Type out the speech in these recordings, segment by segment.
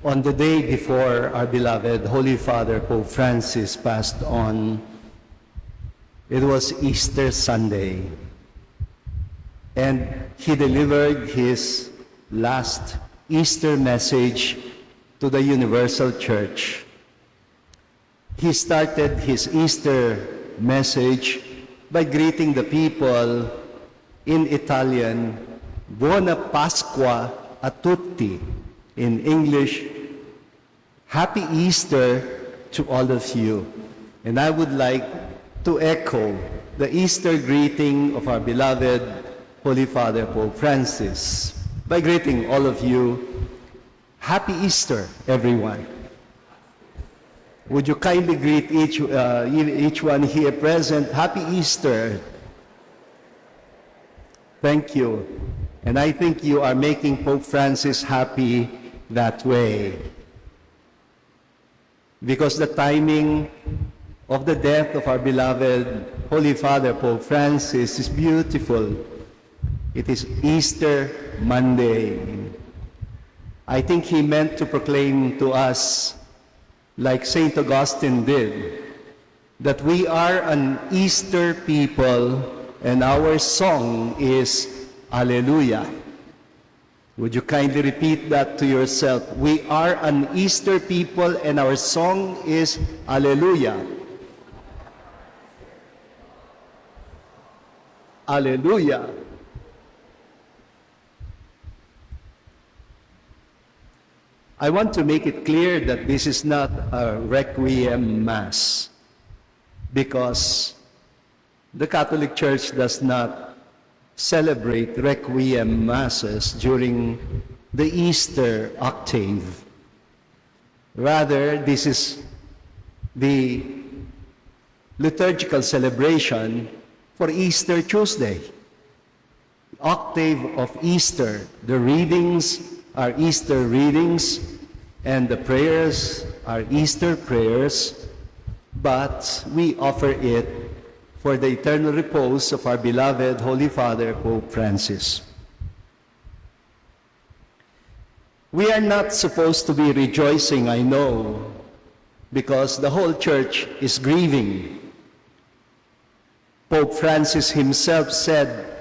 On the day before our beloved Holy Father Pope Francis passed on, it was Easter Sunday, and he delivered his last Easter message to the Universal Church. He started his Easter message by greeting the people in Italian, Buona Pasqua a tutti. In English, Happy Easter to all of you. And I would like to echo the Easter greeting of our beloved Holy Father Pope Francis by greeting all of you, Happy Easter, everyone. Would you kindly greet each one here present, Happy Easter. Thank you. And I think you are making Pope Francis happy that way. Because the timing of the death of our beloved Holy Father Pope Francis is beautiful. It is Easter Monday. I think he meant to proclaim to us, like St. Augustine did, that we are an Easter people and our song is Alleluia. Would you kindly repeat that to yourself? We are an Easter people and our song is Alleluia. Alleluia. I want to make it clear that this is not a Requiem Mass, because the Catholic Church does not celebrate Requiem Masses during the Easter Octave. Rather, this is the liturgical celebration for Easter Tuesday, Octave of Easter. The readings are Easter readings, and the prayers are Easter prayers, but we offer it for the eternal repose of our beloved Holy Father Pope Francis. We are not supposed to be rejoicing, I know, because the whole church is grieving. Pope Francis himself said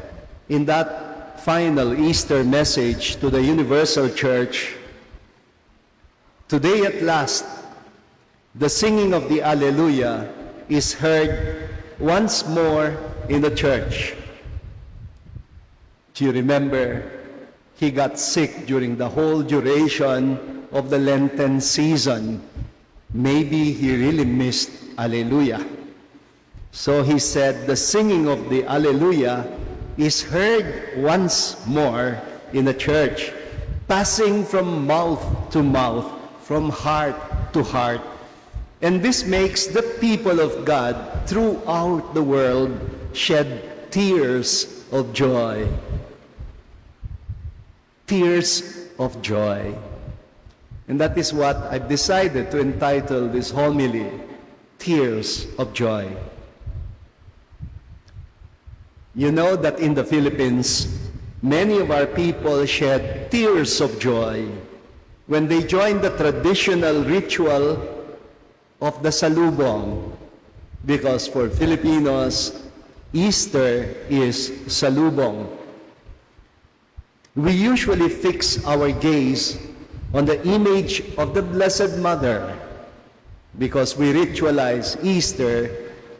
in that final Easter message to the Universal Church, "Today at last, the singing of the Alleluia is heard once more in the church." Do you remember, he got sick during the whole duration of the Lenten season. Maybe he really missed Alleluia. So he said, the singing of the Alleluia is heard once more in the church, passing from mouth to mouth, from heart to heart. And this makes the people of God throughout the world shed tears of joy. Tears of joy. And that is what I've decided to entitle this homily, Tears of Joy. You know that in the Philippines, many of our people shed tears of joy when they join the traditional ritual of the salubong, because for Filipinos, Easter is salubong. We usually fix our gaze on the image of the Blessed Mother, because we ritualize Easter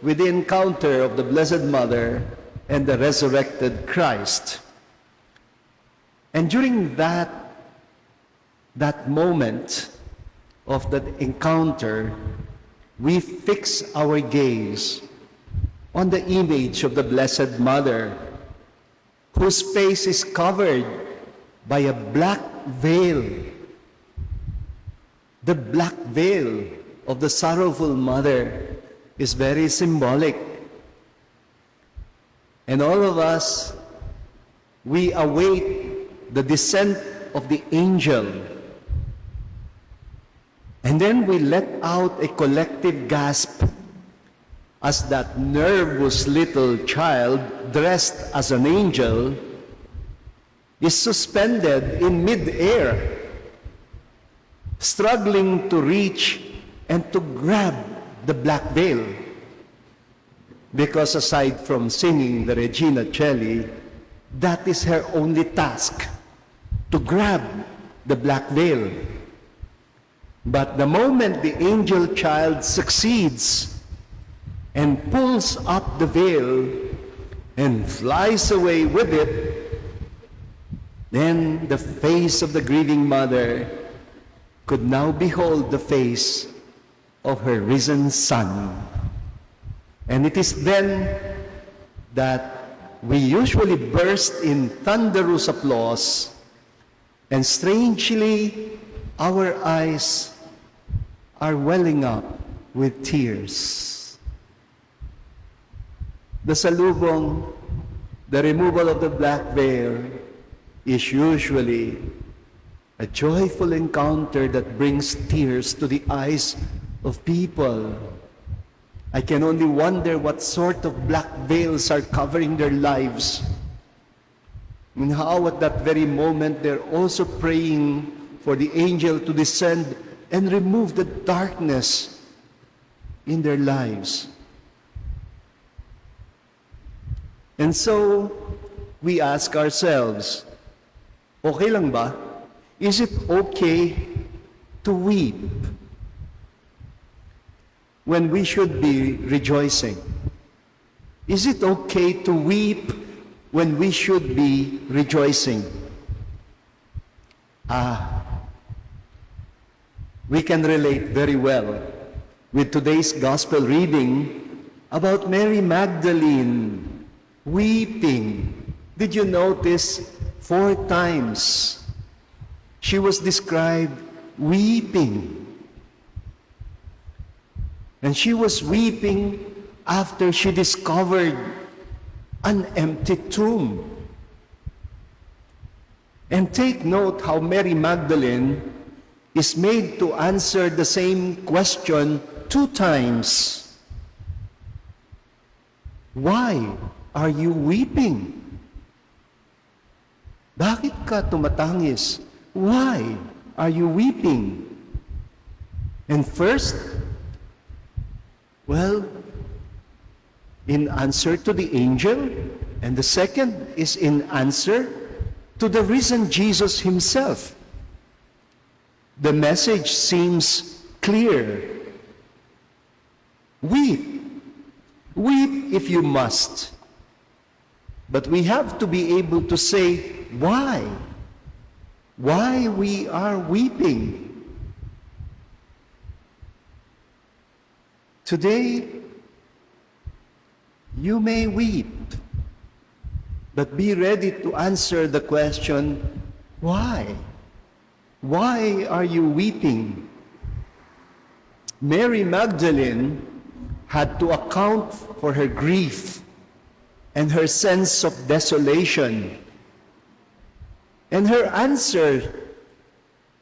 with the encounter of the Blessed Mother and the resurrected Christ. And during that moment of that encounter, we fix our gaze on the image of the Blessed Mother, whose face is covered by a black veil. The black veil of the sorrowful mother is very symbolic. And all of us, we await the descent of the angel. And then we let out a collective gasp as that nervous little child, dressed as an angel, is suspended in mid-air struggling to reach and to grab the black veil. Because aside from singing the Regina Coeli, that is her only task, to grab the black veil. But the moment the angel child succeeds and pulls up the veil and flies away with it, then the face of the grieving mother could now behold the face of her risen son. And it is then that we usually burst in thunderous applause, and strangely, our eyes are welling up with tears. The salubong, the removal of the black veil, is usually a joyful encounter that brings tears to the eyes of people. I can only wonder what sort of black veils are covering their lives, and how at that very moment they're also praying for the angel to descend and remove the darkness in their lives. And so we ask ourselves, okay lang ba? Is it okay to weep when we should be rejoicing? Is it okay to weep when we should be rejoicing? We can relate very well with today's gospel reading about Mary Magdalene weeping. Did you notice 4 times she was described weeping? And she was weeping after she discovered an empty tomb. And take note how Mary Magdalene is made to answer the same question 2 times. Why are you weeping? Bakit ka tumatangis? Why are you weeping? And first, well, in answer to the angel, and the second is in answer to the risen Jesus himself. The message seems clear. Weep. Weep if you must. But we have to be able to say why. Why we are weeping. Today, you may weep, but be ready to answer the question, why? Why are you weeping? Mary Magdalene had to account for her grief and her sense of desolation. And her answer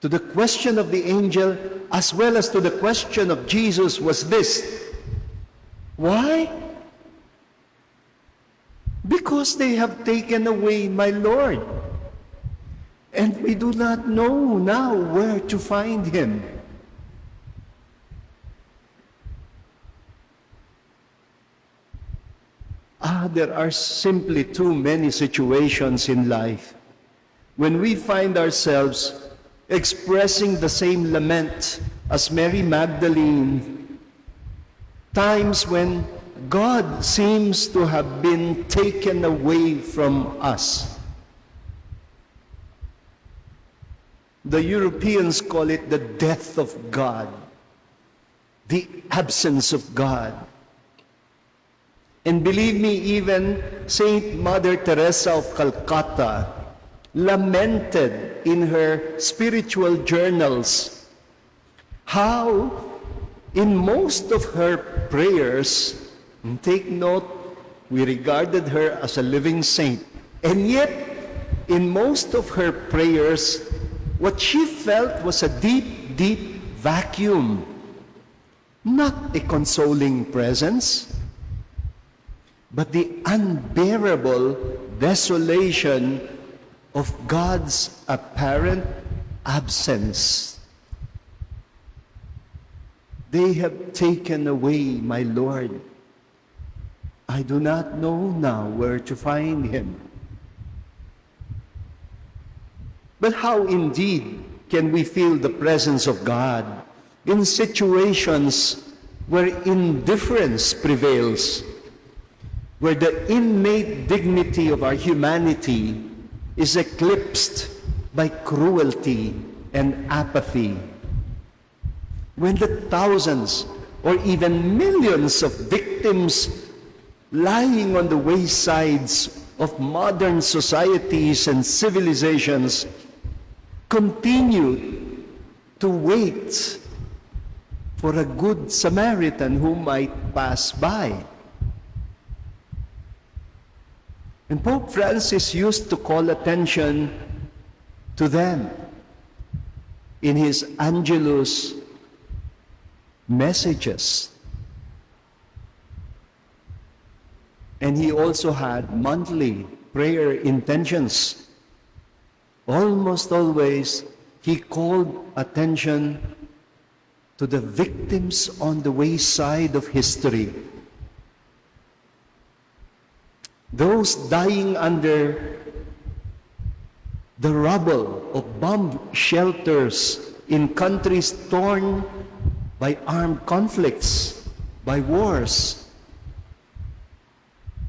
to the question of the angel, as well as to the question of Jesus, was this: why? Because they have taken away my Lord, and we do not know now where to find him. There are simply too many situations in life when we find ourselves expressing the same lament as Mary Magdalene, times when God seems to have been taken away from us. The Europeans call it the death of God, the absence of God. And believe me, even Saint Mother Teresa of Calcutta lamented in her spiritual journals how in most of her prayers, and take note, we regarded her as a living saint, and yet in most of her prayers, what she felt was a deep, deep vacuum, not a consoling presence, but the unbearable desolation of God's apparent absence. They have taken away my Lord. I do not know now where to find him. But how indeed can we feel the presence of God in situations where indifference prevails, where the innate dignity of our humanity is eclipsed by cruelty and apathy, when the thousands or even millions of victims lying on the waysides of modern societies and civilizations continue to wait for a good Samaritan who might pass by. And Pope Francis used to call attention to them in his Angelus messages. And he also had monthly prayer intentions. Almost always, he called attention to the victims on the wayside of history. Those dying under the rubble of bomb shelters in countries torn by armed conflicts, by wars.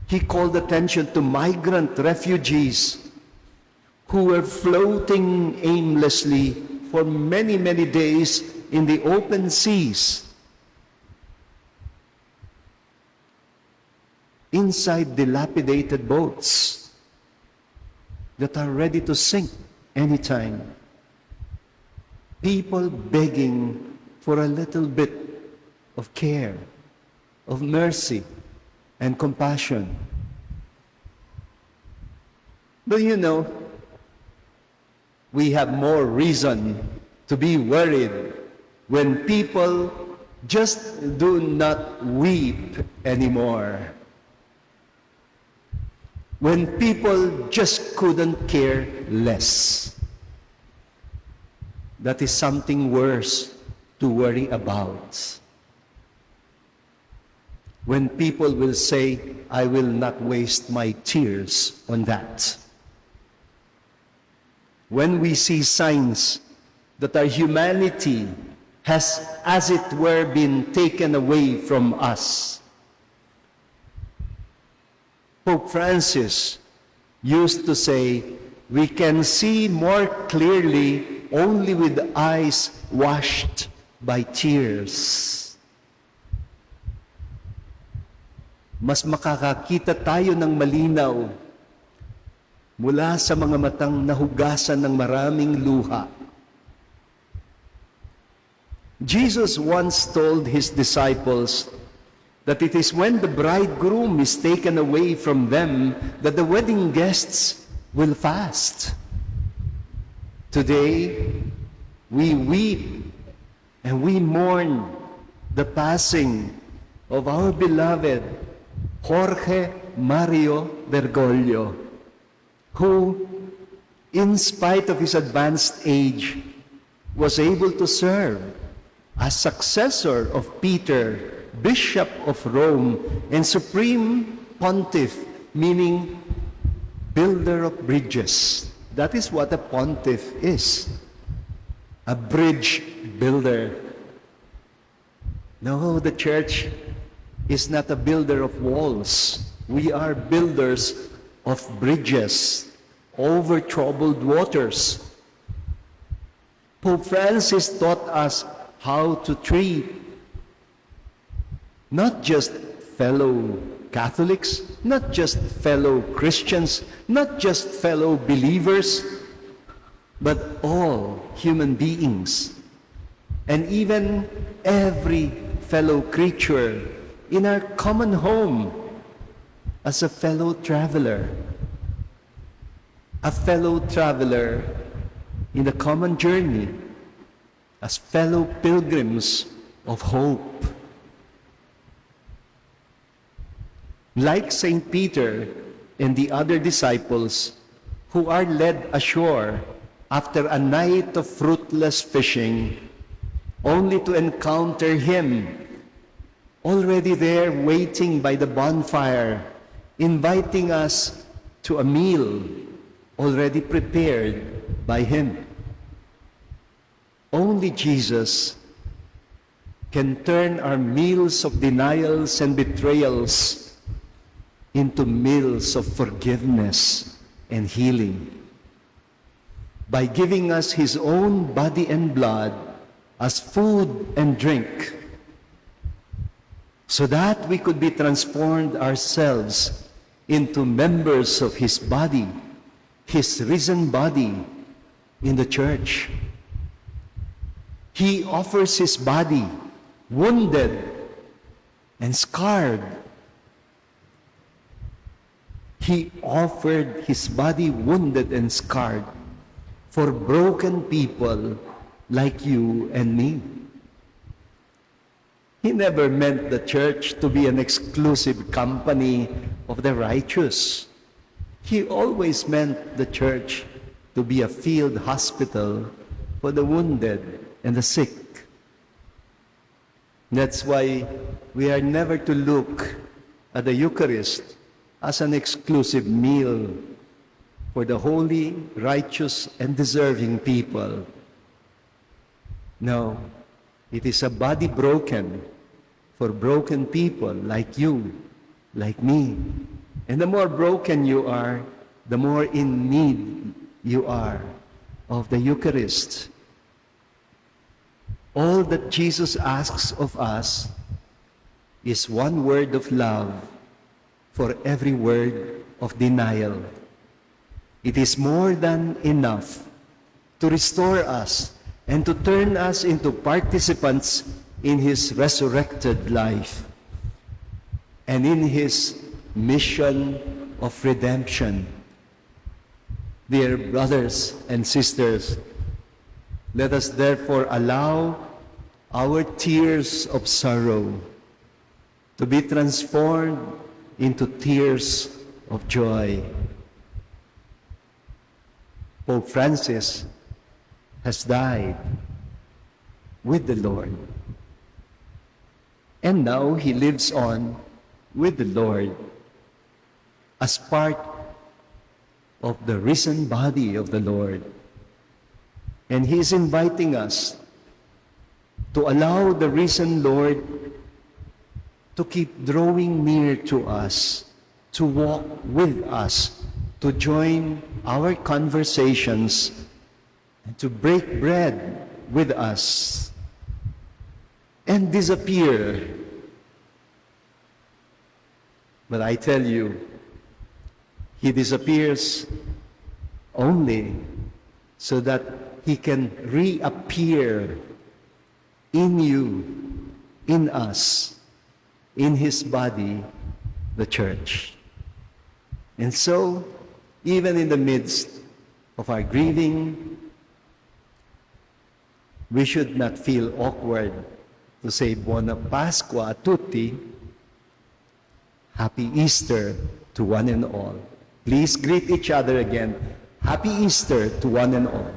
He called attention to migrant refugees who were floating aimlessly for many, many days in the open seas, inside dilapidated boats that are ready to sink anytime. People begging for a little bit of care, of mercy, and compassion. But you know, we have more reason to be worried when people just do not weep anymore. When people just couldn't care less. That is something worse to worry about. When people will say, I will not waste my tears on that. When we see signs that our humanity has, as it were, been taken away from us. Pope Francis used to say, we can see more clearly only with eyes washed by tears. Mas makakakita tayo ng malinaw mula sa mga matang nahugasan ng maraming luha. Jesus once told his disciples that it is when the bridegroom is taken away from them that the wedding guests will fast. Today, we weep and we mourn the passing of our beloved Jorge Mario Bergoglio, who, in spite of his advanced age, was able to serve as successor of Peter, Bishop of Rome, and Supreme Pontiff, meaning builder of bridges. That is what a pontiff is, a bridge builder. No, the church is not a builder of walls. We are builders of bridges over troubled waters. Pope Francis taught us how to treat not just fellow Catholics, not just fellow Christians, not just fellow believers, but all human beings, and even every fellow creature in our common home as a fellow traveler in the common journey, as fellow pilgrims of hope. Like Saint Peter and the other disciples who are led ashore after a night of fruitless fishing, only to encounter him already there waiting by the bonfire, inviting us to a meal already prepared by him. Only Jesus can turn our meals of denials and betrayals into meals of forgiveness and healing by giving us his own body and blood as food and drink, so that we could be transformed ourselves into members of his body, his risen body in the church. He offers his body wounded and scarred. He offered his body wounded and scarred for broken people like you and me. He never meant the church to be an exclusive company of the righteous. He always meant the church to be a field hospital for the wounded and the sick. That's why we are never to look at the Eucharist as an exclusive meal for the holy, righteous, and deserving people. No, it is a body broken for broken people like you, like me. And the more broken you are, the more in need you are of the Eucharist. All that Jesus asks of us is one word of love for every word of denial. It is more than enough to restore us and to turn us into participants in his resurrected life and in his mission of redemption. Dear brothers and sisters, let us therefore allow our tears of sorrow to be transformed into tears of joy. Pope Francis has died with the Lord, and now he lives on with the Lord as part of the risen body of the Lord. And he is inviting us to allow the risen Lord to keep drawing near to us, to walk with us, to join our conversations, and to break bread with us, and disappear. But I tell you, he disappears only so that he can reappear in you, in us, in his body, the church. And so, even in the midst of our grieving, we should not feel awkward to say Buona Pasqua a tutti, Happy Easter to one and all. Please greet each other again. Happy Easter to one and all.